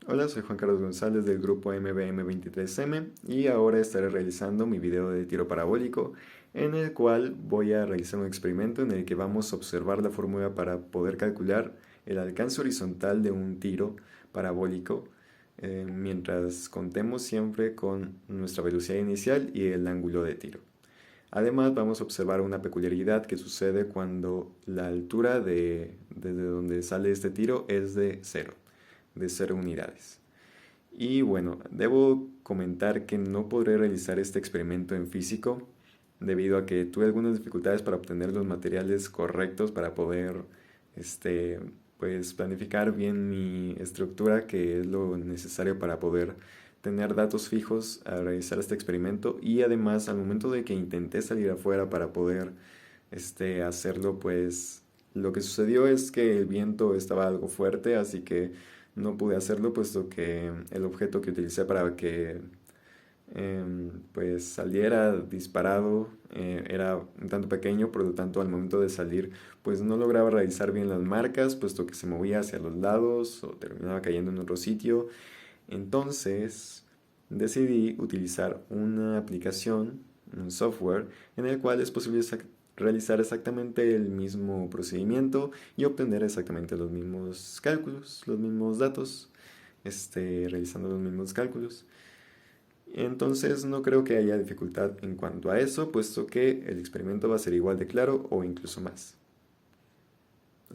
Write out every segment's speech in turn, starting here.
Hola, soy Juan Carlos González del grupo MBM23M y ahora estaré realizando mi video de tiro parabólico en el cual voy a realizar un experimento en el que vamos a observar la fórmula para poder calcular el alcance horizontal de un tiro parabólico mientras contemos siempre con nuestra velocidad inicial y el ángulo de tiro. Además, vamos a observar una peculiaridad que sucede cuando la altura desde donde sale este tiro es de 0 unidades. Y bueno, debo comentar que no podré realizar este experimento en físico debido a que tuve algunas dificultades para obtener los materiales correctos para poder este, pues planificar bien mi estructura, que es lo necesario para poder tener datos fijos al realizar este experimento. Y además, al momento de que intenté salir afuera para poder hacerlo, pues lo que sucedió es que el viento estaba algo fuerte, así que no pude hacerlo puesto que el objeto que utilicé para que pues saliera disparado era un tanto pequeño, por lo tanto al momento de salir pues no lograba realizar bien las marcas puesto que se movía hacia los lados o terminaba cayendo en otro sitio. Entonces decidí utilizar una aplicación, un software, en el cual es posible realizar exactamente el mismo procedimiento y obtener exactamente los mismos cálculos, los mismos datos, realizando los mismos cálculos. Entonces no creo que haya dificultad en cuanto a eso, puesto que el experimento va a ser igual de claro o incluso más.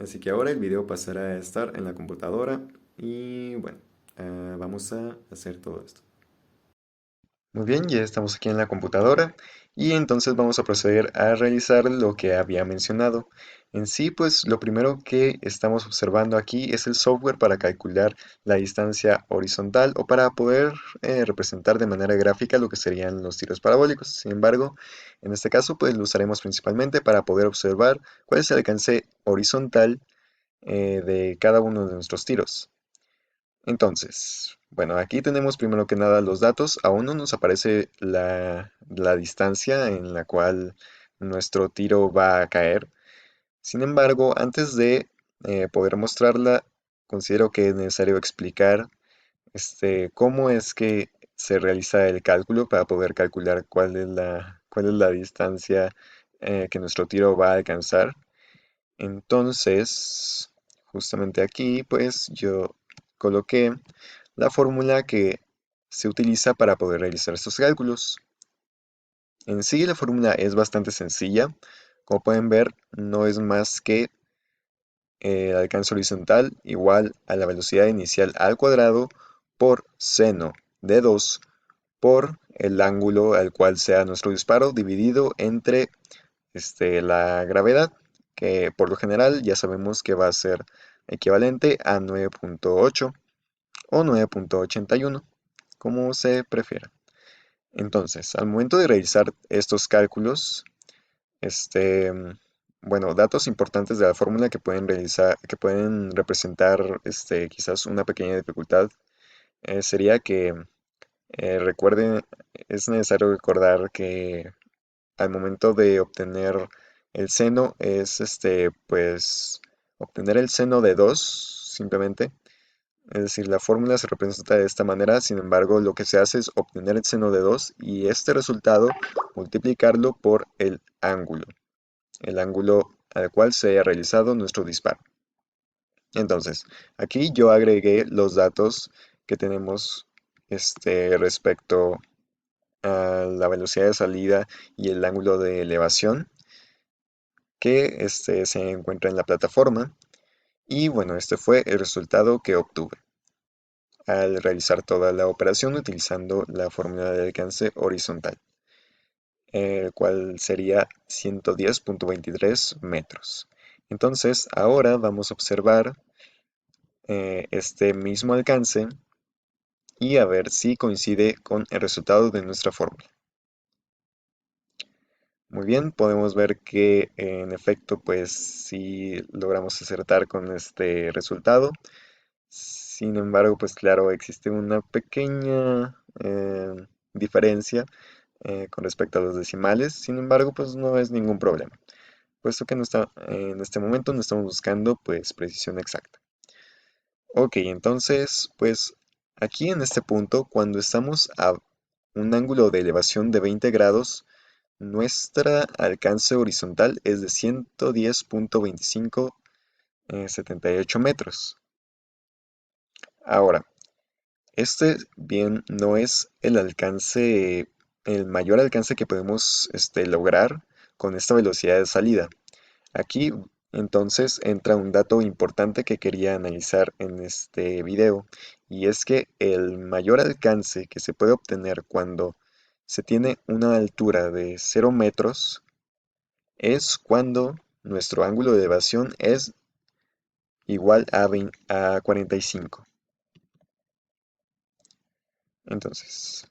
Así que ahora el video pasará a estar en la computadora y bueno, vamos a hacer todo esto. Muy bien, ya estamos aquí en la computadora y entonces vamos a proceder a realizar lo que había mencionado. En sí, pues lo primero que estamos observando aquí es el software para calcular la distancia horizontal o para poder representar de manera gráfica lo que serían los tiros parabólicos. Sin embargo, en este caso, pues lo usaremos principalmente para poder observar cuál es el alcance horizontal de cada uno de nuestros tiros. Entonces, bueno, aquí tenemos primero que nada los datos. Aún no nos aparece la distancia en la cual nuestro tiro va a caer. Sin embargo, antes de poder mostrarla, considero que es necesario explicar cómo es que se realiza el cálculo para poder calcular cuál es la distancia que nuestro tiro va a alcanzar. Entonces, justamente aquí, pues yo coloqué la fórmula que se utiliza para poder realizar estos cálculos. En sí, la fórmula es bastante sencilla. Como pueden ver, no es más que el alcance horizontal igual a la velocidad inicial al cuadrado por seno de 2 por el ángulo al cual sea nuestro disparo dividido entre la gravedad, que por lo general ya sabemos que va a ser equivalente a 9.8 o 9.81, como se prefiera. Entonces, al momento de realizar estos cálculos, este, bueno, datos importantes de la fórmula que pueden realizar, que pueden representar quizás una pequeña dificultad, sería que recuerden, es necesario recordar que al momento de obtener el seno es pues obtener el seno de 2 simplemente. Es decir, la fórmula se representa de esta manera, sin embargo, lo que se hace es obtener el seno de 2 y este resultado multiplicarlo por el ángulo al cual se haya realizado nuestro disparo. Entonces, aquí yo agregué los datos que tenemos respecto a la velocidad de salida y el ángulo de elevación que se encuentra en la plataforma. Y bueno, este fue el resultado que obtuve al realizar toda la operación utilizando la fórmula de alcance horizontal, el cual sería 110.23 metros. Entonces, ahora vamos a observar este mismo alcance y a ver si coincide con el resultado de nuestra fórmula. Muy bien, podemos ver que en efecto, pues sí logramos acertar con este resultado. Sin embargo, pues claro, existe una pequeña diferencia con respecto a los decimales. Sin embargo, pues no es ningún problema, puesto que no está, en este momento no estamos buscando pues precisión exacta. Ok, entonces, pues Aquí en este punto, cuando estamos a un ángulo de elevación de 20 grados, nuestro alcance horizontal es de 110.2578 metros. Ahora, este bien no es el alcance, el mayor alcance que podemos lograr con esta velocidad de salida. Aquí entonces entra un dato importante que quería analizar en este video, y es que el mayor alcance que se puede obtener cuando se tiene una altura de 0 metros es cuando nuestro ángulo de elevación es igual a 45. Entonces,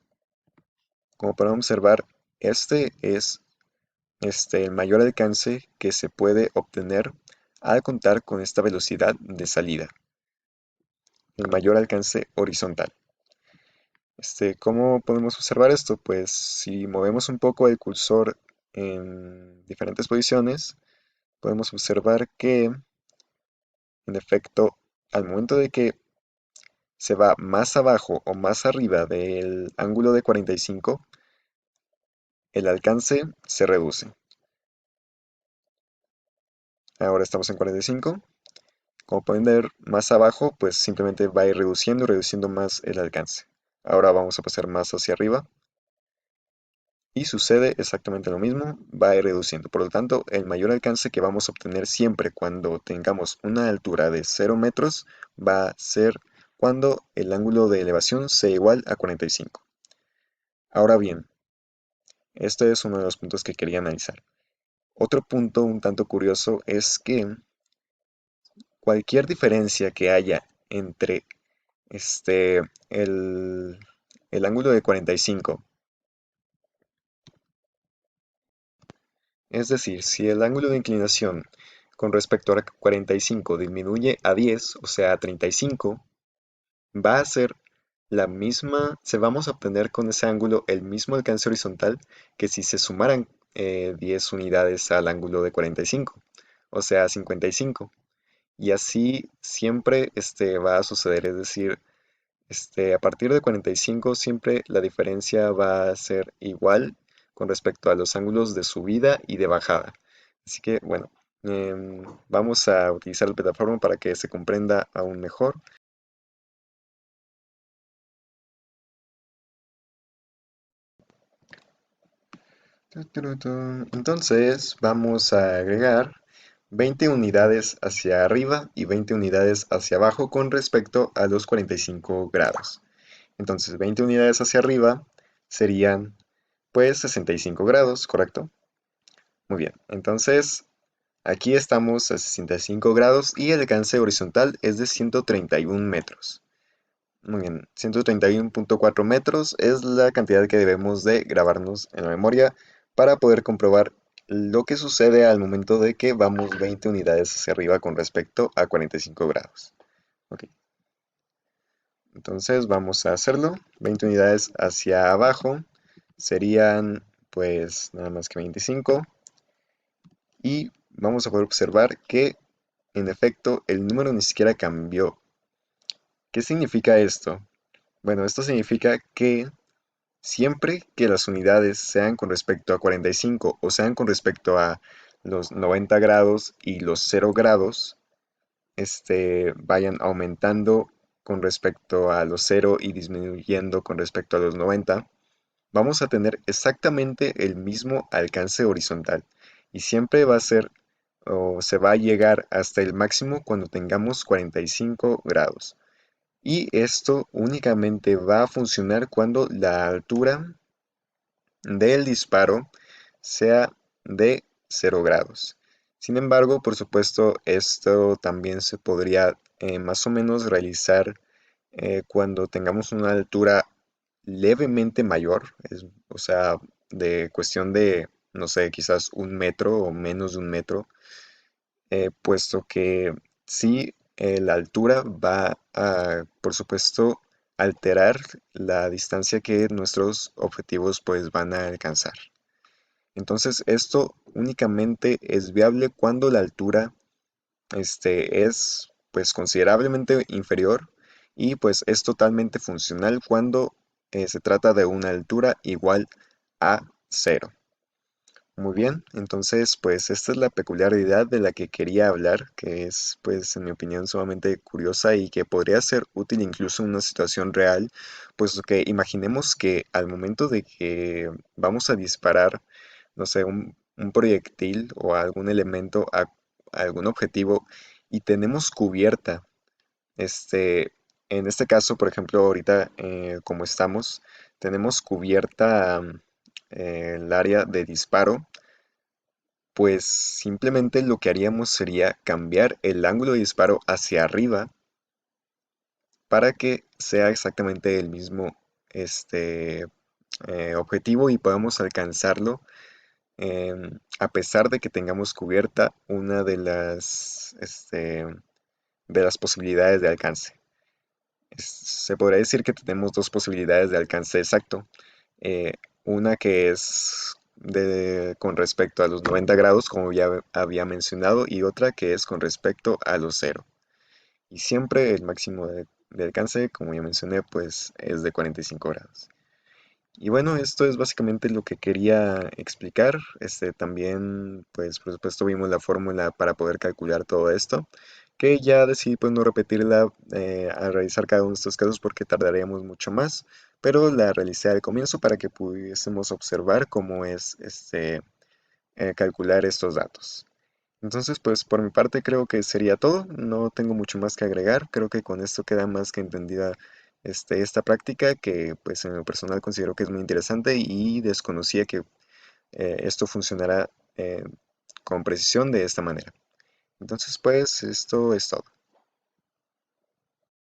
como podemos observar, este es el mayor alcance que se puede obtener al contar con esta velocidad de salida, el mayor alcance horizontal. ¿Cómo podemos observar esto? Pues si movemos un poco el cursor en diferentes posiciones, podemos observar que, en efecto, al momento de que se va más abajo o más arriba del ángulo de 45, el alcance se reduce. Ahora estamos en 45. Como pueden ver más abajo, pues simplemente va a ir reduciendo y reduciendo más el alcance. Ahora vamos a pasar más hacia arriba y sucede exactamente lo mismo, va a ir reduciendo. Por lo tanto, el mayor alcance que vamos a obtener siempre cuando tengamos una altura de 0 metros va a ser cuando el ángulo de elevación sea igual a 45. Ahora bien, este es uno de los puntos que quería analizar. Otro punto un tanto curioso es que cualquier diferencia que haya entre este, el, el ángulo de 45, es decir, si el ángulo de inclinación con respecto a 45 disminuye a 10, o sea, a 35, va a ser la misma, se vamos a obtener con ese ángulo el mismo alcance horizontal que si se sumaran 10 unidades al ángulo de 45, o sea, 55. Y así siempre va a suceder, es decir, a partir de 45 siempre la diferencia va a ser igual con respecto a los ángulos de subida y de bajada. Así que bueno, vamos a utilizar la plataforma para que se comprenda aún mejor. Entonces vamos a agregar 20 unidades hacia arriba y 20 unidades hacia abajo con respecto a los 45 grados. Entonces 20 unidades hacia arriba serían pues 65 grados, ¿correcto? Muy bien, entonces aquí estamos a 65 grados y el alcance horizontal es de 131 metros. Muy bien, 131.4 metros es la cantidad que debemos de grabarnos en la memoria para poder comprobar lo que sucede al momento de que vamos 20 unidades hacia arriba con respecto a 45 grados. Ok, entonces vamos a hacerlo. 20 unidades hacia abajo serían pues nada más que 25. Y vamos a poder observar que en efecto el número ni siquiera cambió. ¿Qué significa esto? Bueno, esto significa que siempre que las unidades sean con respecto a 45 o sean con respecto a los 90 grados y los 0 grados, vayan aumentando con respecto a los 0 y disminuyendo con respecto a los 90, vamos a tener exactamente el mismo alcance horizontal. Y siempre va a ser o se va a llegar hasta el máximo cuando tengamos 45 grados. Y esto únicamente va a funcionar cuando la altura del disparo sea de 0 grados. Sin embargo, por supuesto, esto también se podría más o menos realizar cuando tengamos una altura levemente mayor, o sea, de cuestión de, no sé, quizás 1 metro o menos de 1 metro, puesto que sí, la altura va a, por supuesto, alterar la distancia que nuestros objetivos pues van a alcanzar. Entonces, esto únicamente es viable cuando la altura es pues considerablemente inferior y pues es totalmente funcional cuando se trata de una altura igual a cero. Muy bien, entonces pues esta es la peculiaridad de la que quería hablar, que es pues en mi opinión sumamente curiosa y que podría ser útil incluso en una situación real, pues que imaginemos que al momento de que vamos a disparar, no sé, un proyectil o algún elemento a algún objetivo y tenemos cubierta, este, en este caso, por ejemplo, ahorita como estamos, tenemos cubierta el área de disparo, pues simplemente lo que haríamos sería cambiar el ángulo de disparo hacia arriba para que sea exactamente el mismo este, objetivo y podamos alcanzarlo a pesar de que tengamos cubierta una de las posibilidades de alcance. Se podría decir que tenemos dos posibilidades de alcance exacto. eh, una que es con respecto a los 90 grados, como ya había mencionado, y otra que es con respecto a los cero. Y siempre el máximo de alcance, como ya mencioné, pues es de 45 grados. Y bueno, esto es básicamente lo que quería explicar. También, pues por supuesto vimos la fórmula para poder calcular todo esto, que ya decidí pues no repetirla al realizar cada uno de estos casos porque tardaríamos mucho más, pero la realicé al comienzo para que pudiésemos observar cómo es calcular estos datos. Entonces, pues por mi parte creo que sería todo. No tengo mucho más que agregar. Creo que con esto queda más que entendida esta práctica que pues en lo personal considero que es muy interesante y desconocía que esto funcionará con precisión de esta manera. Entonces, pues esto es todo.